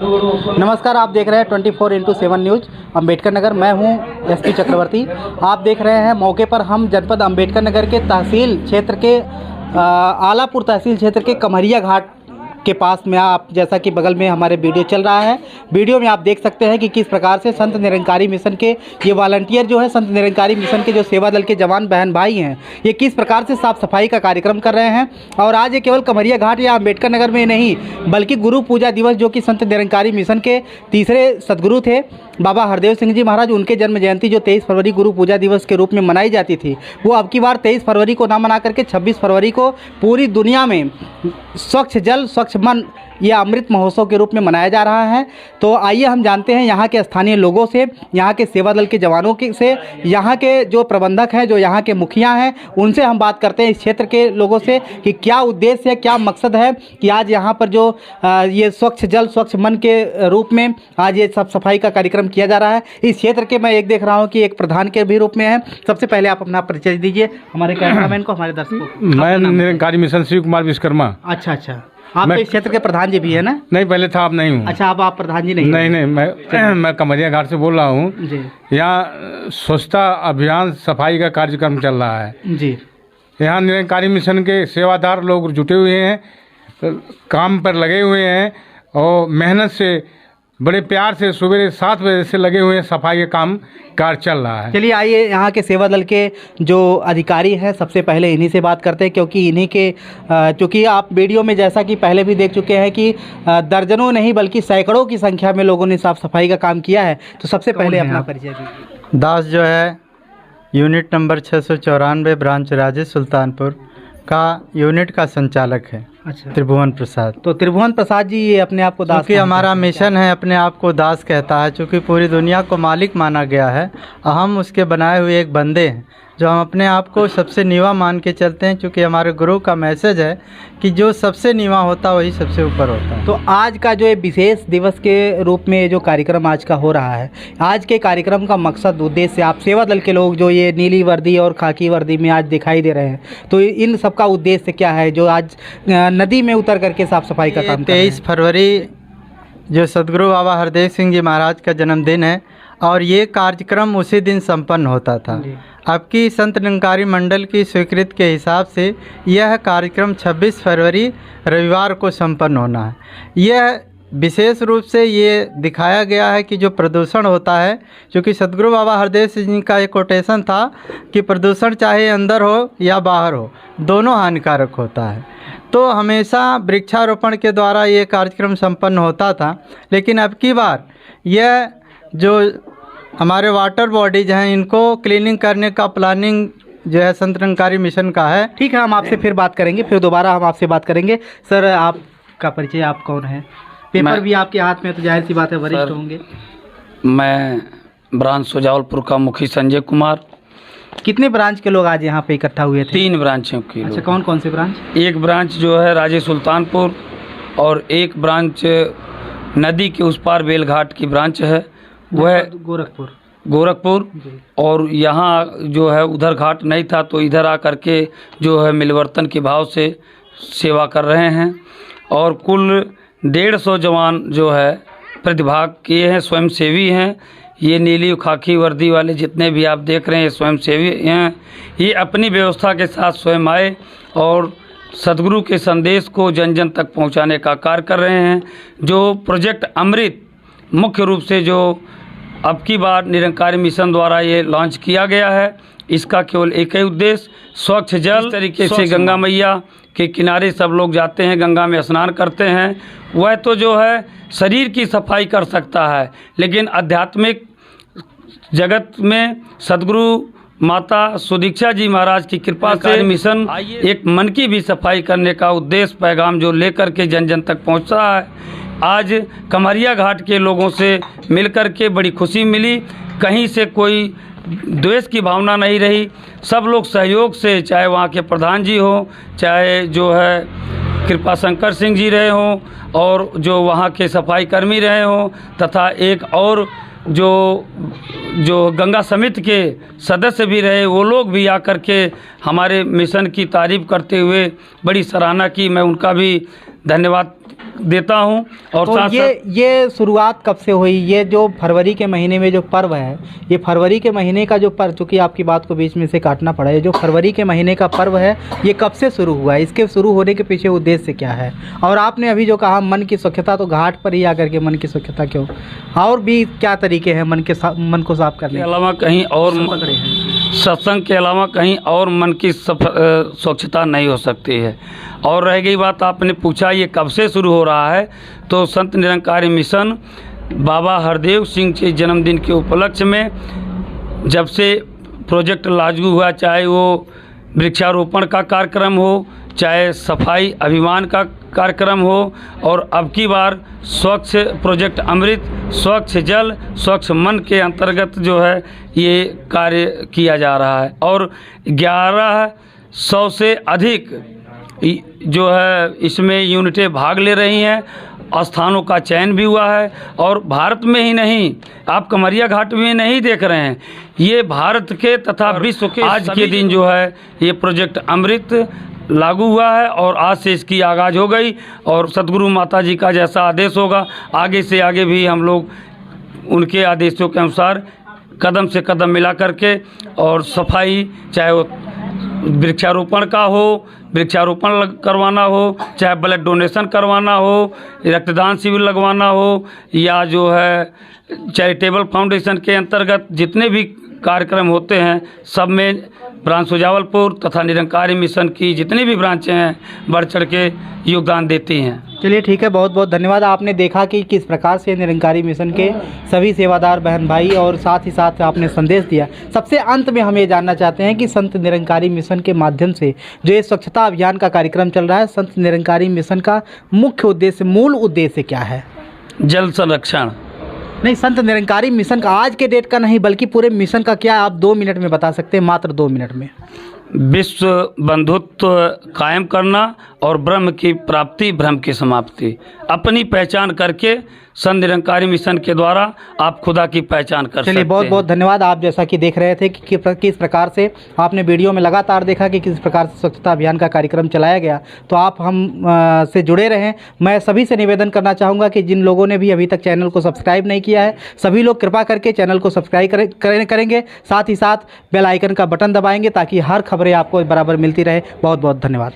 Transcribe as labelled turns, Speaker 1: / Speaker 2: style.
Speaker 1: नमस्कार, आप देख रहे हैं 24x7 न्यूज़ अंबेडकर नगर। मैं हूं एसपी चक्रवर्ती। आप देख रहे हैं मौके पर हम जनपद अंबेडकर नगर के तहसील क्षेत्र के आलापुर तहसील क्षेत्र के कमरिया घाट के पास में, आप जैसा कि बगल में हमारे वीडियो चल रहा है, वीडियो में आप देख सकते हैं कि किस प्रकार से संत निरंकारी मिशन के ये वॉलंटियर जो है, संत निरंकारी मिशन के जो सेवा दल के जवान बहन भाई हैं, ये किस प्रकार से साफ़ सफाई का कार्यक्रम कर रहे हैं। और आज ये केवल कमरिया घाट या अंबेडकर नगर में नहीं, बल्कि गुरु पूजा दिवस जो कि संत निरंकारी मिशन के तीसरे सदगुरु थे बाबा हरदेव सिंह जी महाराज, उनके जन्म जयंती जो 23 फरवरी गुरु पूजा दिवस के रूप में मनाई जाती थी, वो अब की बार 23 फरवरी को ना मना करके 26 फरवरी को पूरी दुनिया में स्वच्छ जल स्वच्छ मन यह अमृत महोत्सव के रूप में मनाया जा रहा है। तो आइए हम जानते हैं यहाँ के स्थानीय लोगों से, यहाँ के सेवा दल के जवानों के से, यहाँ के जो प्रबंधक हैं, जो यहाँ के मुखिया हैं, उनसे हम बात करते हैं इस क्षेत्र के लोगों से कि क्या उद्देश्य है, क्या मकसद है कि आज यहाँ पर जो ये स्वच्छ जल स्वच्छ मन के रूप में आज ये साफ सफाई का कार्यक्रम किया जा रहा है। इस क्षेत्र के मैं एक देख रहा हूँ कि एक प्रधान के भी रूप में है। सबसे पहले आप अपना परिचय दीजिए हमारे कैमरामैन को, हमारे दर्शकों को।
Speaker 2: मैं निरंकारी मिशन शिव कुमार विश्वकर्मा।
Speaker 1: अच्छा, आप तो इस क्षेत्र के प्रधान जी भी है ना?
Speaker 2: नहीं, पहले था, अब नहीं हूँ।
Speaker 1: अच्छा, आप प्रधान जी नहीं?
Speaker 2: नहीं, मैं कमरिया घाट से बोल रहा हूँ जी। यहाँ स्वच्छता अभियान सफाई का कार्यक्रम चल रहा है जी। यहाँ निरंकारी मिशन के सेवादार लोग जुटे हुए हैं, काम पर लगे हुए हैं और मेहनत से बड़े प्यार से सुबह 7 बजे से लगे हुए हैं। सफाई का काम कार्य चल रहा है। चलिए
Speaker 1: आइए यहाँ के सेवा दल के जो अधिकारी हैं, सबसे पहले इन्हीं से बात करते हैं, क्योंकि इन्हीं के चूँकि आप वीडियो में जैसा कि पहले भी देख चुके हैं कि दर्जनों नहीं बल्कि सैकड़ों की संख्या में लोगों ने साफ़ सफाई का काम किया है। तो सबसे पहले अपना परिचय दीजिए।
Speaker 3: दास जो है unit number 694 branch Rajesh Sultanpur का यूनिट का संचालक है।
Speaker 1: अच्छा,
Speaker 3: त्रिभुवन प्रसाद।
Speaker 1: तो त्रिभुवन प्रसाद जी ये अपने आप को दास,
Speaker 3: क्योंकि हमारा मिशन है अपने आप को दास कहता है, क्योंकि पूरी दुनिया को मालिक माना गया है। हम उसके बनाए हुए एक बंदे हैं, जो हम अपने आप को सबसे नीवा मान के चलते हैं, क्योंकि हमारे गुरु का मैसेज है कि जो सबसे नीवा होता वही सबसे ऊपर होता है।
Speaker 1: तो आज का जो ये विशेष दिवस के रूप में जो कार्यक्रम आज का हो रहा है, आज के कार्यक्रम का मकसद उद्देश्य, आप सेवा दल के लोग जो ये नीली वर्दी और खाकी वर्दी में आज दिखाई दे रहे हैं, तो इन सब का उद्देश्य क्या है जो आज नदी में उतर करके साफ सफाई का काम?
Speaker 3: 23 फरवरी जो सदगुरु बाबा हरदेव सिंह जी महाराज का जन्मदिन है और ये कार्यक्रम उसी दिन संपन्न होता था। आपकी संत निरंकारी मंडल की स्वीकृति के हिसाब से यह कार्यक्रम 26 फरवरी रविवार को संपन्न होना है। यह विशेष रूप से ये दिखाया गया है कि जो प्रदूषण होता है, क्योंकि सदगुरु बाबा हरदेव सिंह जी का एक कोटेशन था कि प्रदूषण चाहे अंदर हो या बाहर हो, दोनों हानिकारक होता है। तो हमेशा वृक्षारोपण के द्वारा ये कार्यक्रम संपन्न होता था, लेकिन अब की बार यह जो हमारे वाटर बॉडीज हैं, इनको क्लीनिंग करने का प्लानिंग जो है संत निरंकारी मिशन का है।
Speaker 1: ठीक है, हम आपसे फिर बात करेंगे, फिर दोबारा हम आपसे बात करेंगे। सर, आपका परिचय, आप कौन है? पेपर भी आपके हाथ में, तो जाहिर सी बात है वरिष्ठ होंगे।
Speaker 4: मैं ब्रांच सुजावलपुर का मुखी संजय कुमार।
Speaker 1: कितने ब्रांच के लोग आज यहाँ पे इकट्ठा हुए थे?
Speaker 4: 3 ब्रांचों के।
Speaker 1: अच्छा, कौन कौन से ब्रांच? एक
Speaker 4: ब्रांच जो है राजेश सुल्तानपुर और एक ब्रांच नदी के उस पार बेलघाट की ब्रांच है, वह गोरखपुर। और यहाँ जो है उधर घाट नहीं था, तो इधर आकर के जो है मिलवर्तन के भाव से सेवा कर रहे हैं। और कुल 150 जवान जो है प्रतिभाग किए हैं, स्वयंसेवी हैं। ये नीली खाकी वर्दी वाले जितने भी आप देख रहे हैं स्वयंसेवी हैं। ये अपनी व्यवस्था के साथ स्वयं आए और सदगुरु के संदेश को जन जन तक पहुंचाने का कार्य कर रहे हैं। जो प्रोजेक्ट अमृत मुख्य रूप से जो अब की बार निरंकारी मिशन द्वारा ये लॉन्च किया गया है, इसका केवल एक ही उद्देश्य स्वच्छ जल, तरीके से गंगा मैया के किनारे सब लोग जाते हैं, गंगा में स्नान करते हैं। वह तो जो है शरीर की सफाई कर सकता है, लेकिन आध्यात्मिक जगत में सदगुरु माता सुदीक्षा जी महाराज की कृपा से मिशन एक मन की भी सफाई करने का उद्देश्य पैगाम जो लेकर के जन जन तक पहुँच रहा है। आज कमरिया घाट के लोगों से मिलकर के बड़ी खुशी मिली। कहीं से कोई द्वेष की भावना नहीं रही, सब लोग सहयोग से, चाहे वहाँ के प्रधान जी हो, चाहे जो है कृपा शंकर सिंह जी रहे हों, और जो वहाँ के सफाई कर्मी रहे हों, तथा एक और जो गंगा समिति के सदस्य भी रहे, वो लोग भी आकर के हमारे मिशन की तारीफ करते हुए बड़ी सराहना की। मैं उनका भी धन्यवाद देता हूं। और
Speaker 1: तो
Speaker 4: साथ
Speaker 1: ये शुरुआत कब से हुई? ये जो फरवरी के महीने में जो पर्व है, ये फरवरी के महीने का जो पर्व, चूँकि आपकी बात को बीच में से काटना पड़ा, ये जो फरवरी के महीने का पर्व है ये कब से शुरू हुआ है? इसके शुरू होने के पीछे उद्देश्य क्या है? और आपने अभी जो कहा मन की स्वच्छता, तो घाट पर ही आकर के मन की स्वच्छता क्यों? और भी क्या तरीके हैं मन को साफ करने
Speaker 4: के अलावा कहीं और सत्संग के अलावा कहीं और मन की स्वच्छता नहीं हो सकती है। और रह गई बात, आपने पूछा ये कब से शुरू हो रहा है, तो संत निरंकारी मिशन बाबा हरदेव सिंह के जन्मदिन के उपलक्ष्य में जब से प्रोजेक्ट लागू हुआ, चाहे वो वृक्षारोपण का कार्यक्रम हो, चाहे सफाई अभियान का कार्यक्रम हो, और अब की बार स्वच्छ प्रोजेक्ट अमृत, स्वच्छ जल स्वच्छ मन के अंतर्गत जो है ये कार्य किया जा रहा है। और 1100 से अधिक जो है इसमें यूनिटें भाग ले रही हैं, स्थानों का चयन भी हुआ है। और भारत में ही नहीं, आप कमरिया घाट में नहीं देख रहे हैं, ये भारत के तथा विश्व के आज के दिन जो है ये प्रोजेक्ट अमृत लागू हुआ है और आज से इसकी आगाज़ हो गई। और सतगुरु माता जी का जैसा आदेश होगा, आगे से आगे भी हम लोग उनके आदेशों के अनुसार कदम से कदम मिला करके, और सफाई चाहे वो वृक्षारोपण का हो, वृक्षारोपण करवाना हो, चाहे ब्लड डोनेशन करवाना हो, रक्तदान शिविर लगवाना हो, या जो है चैरिटेबल फाउंडेशन के अंतर्गत जितने भी कार्यक्रम होते हैं सब में ब्रांच सुजावलपुर तथा निरंकारी मिशन की जितनी भी ब्रांचें हैं बढ़ चढ़ के योगदान देती हैं।
Speaker 1: चलिए ठीक है, बहुत बहुत धन्यवाद। आपने देखा कि किस प्रकार से निरंकारी मिशन के सभी सेवादार बहन भाई और साथ ही साथ आपने संदेश दिया। सबसे अंत में हम ये जानना चाहते हैं कि संत निरंकारी मिशन के माध्यम से जो ये स्वच्छता अभियान का कार्यक्रम चल रहा है, संत निरंकारी मिशन का मुख्य उद्देश्य, मूल उद्देश्य क्या है?
Speaker 4: जल संरक्षण।
Speaker 1: नहीं, संत निरंकारी मिशन का आज के डेट का नहीं बल्कि पूरे मिशन का क्या आप 2 मिनट में बता सकते हैं? मात्र 2 मिनट में।
Speaker 4: विश्व बंधुत्व कायम करना और ब्रह्म की प्राप्ति, ब्रह्म की समाप्ति। अपनी पहचान करके संत निरंकारी मिशन के द्वारा आप खुदा की पहचान कर सकते हैं।
Speaker 1: चलिए बहुत बहुत धन्यवाद। आप जैसा कि देख रहे थे कि किस प्रकार से आपने वीडियो में लगातार देखा कि किस प्रकार से स्वच्छता अभियान का कार्यक्रम चलाया गया, तो आप हम से जुड़े रहें। मैं सभी से निवेदन करना चाहूँगा कि जिन लोगों ने भी अभी तक चैनल को सब्सक्राइब नहीं किया है, सभी लोग कृपा करके चैनल को सब्सक्राइब करेंगे, साथ ही साथ बेल आइकन का बटन दबाएंगे ताकि हर खबरें आपको बराबर मिलती रहे। बहुत बहुत धन्यवाद।